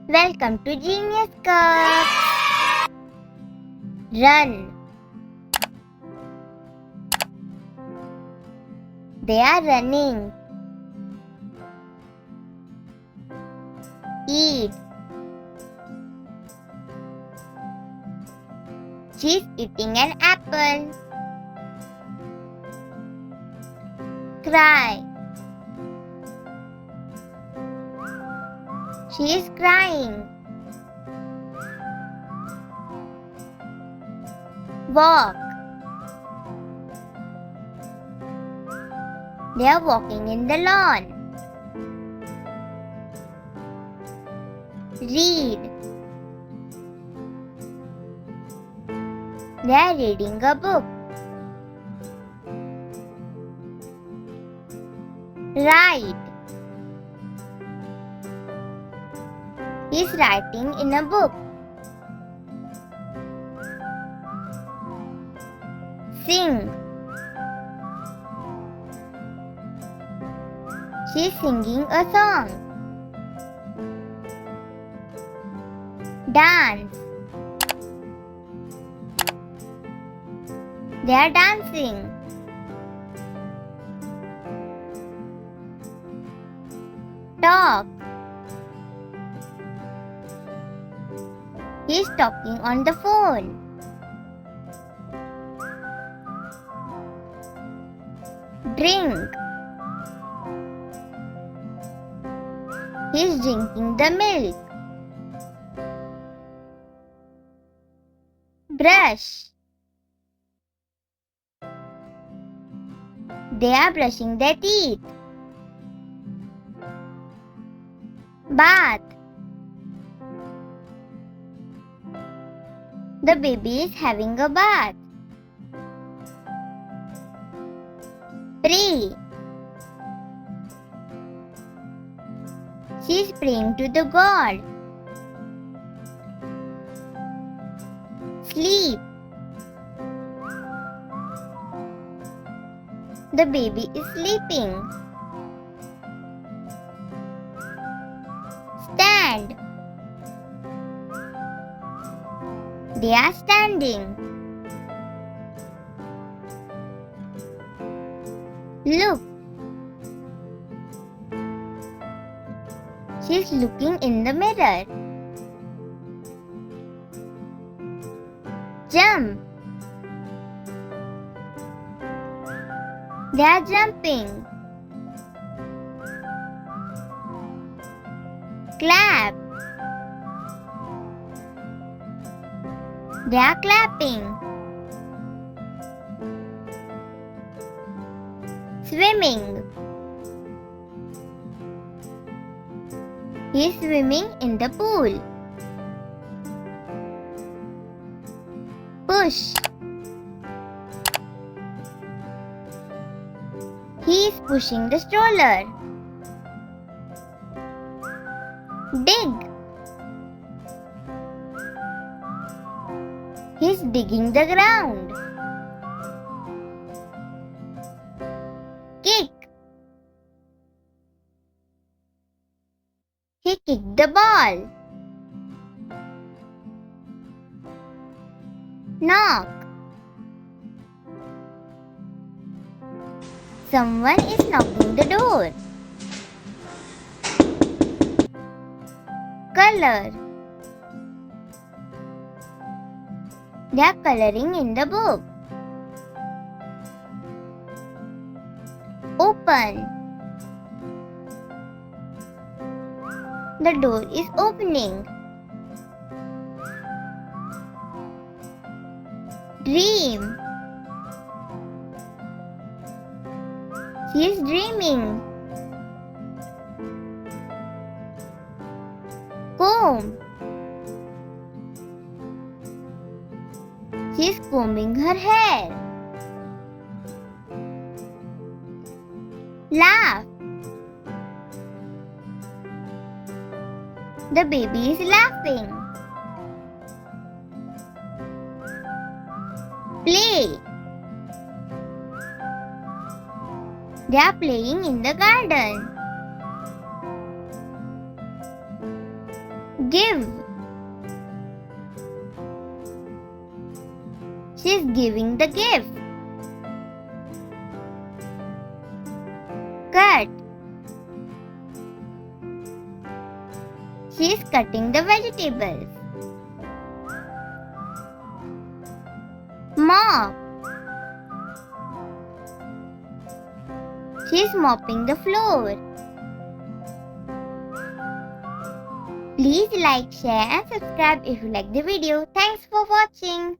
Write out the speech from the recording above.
Welcome to Genius Cup. Run. They are running. Eat. She's eating an apple. Cry. She is crying. Walk. They are walking in the lawn. Read. They are reading a book. Write. He is writing in a book. Sing. She is singing a song. Dance. They are dancing. Talk. He is talking on the phone. Drink. He is drinking the milk. Brush. They are brushing their teeth. Bath. The baby is having a bath. Pray. She is praying to the God. Sleep. The baby is sleeping. Stand. They are standing. Look. She is looking in the mirror. Jump. They are jumping. Clap. They are clapping. Swimming. He is swimming in the pool. Push. He is pushing the stroller. Dig. He is digging the ground. Kick. He kicked the ball. Knock. Someone is knocking the door. Color. They are coloring in the book. Open. The door is opening. Dream. She is dreaming. Comb. She is combing her hair. Laugh. The baby is laughing. Play. They are playing in the garden. Give. She's giving the gift. Cut. She's cutting the vegetables. Mop. She's mopping the floor. Please like, share and subscribe if you like the video. Thanks for watching.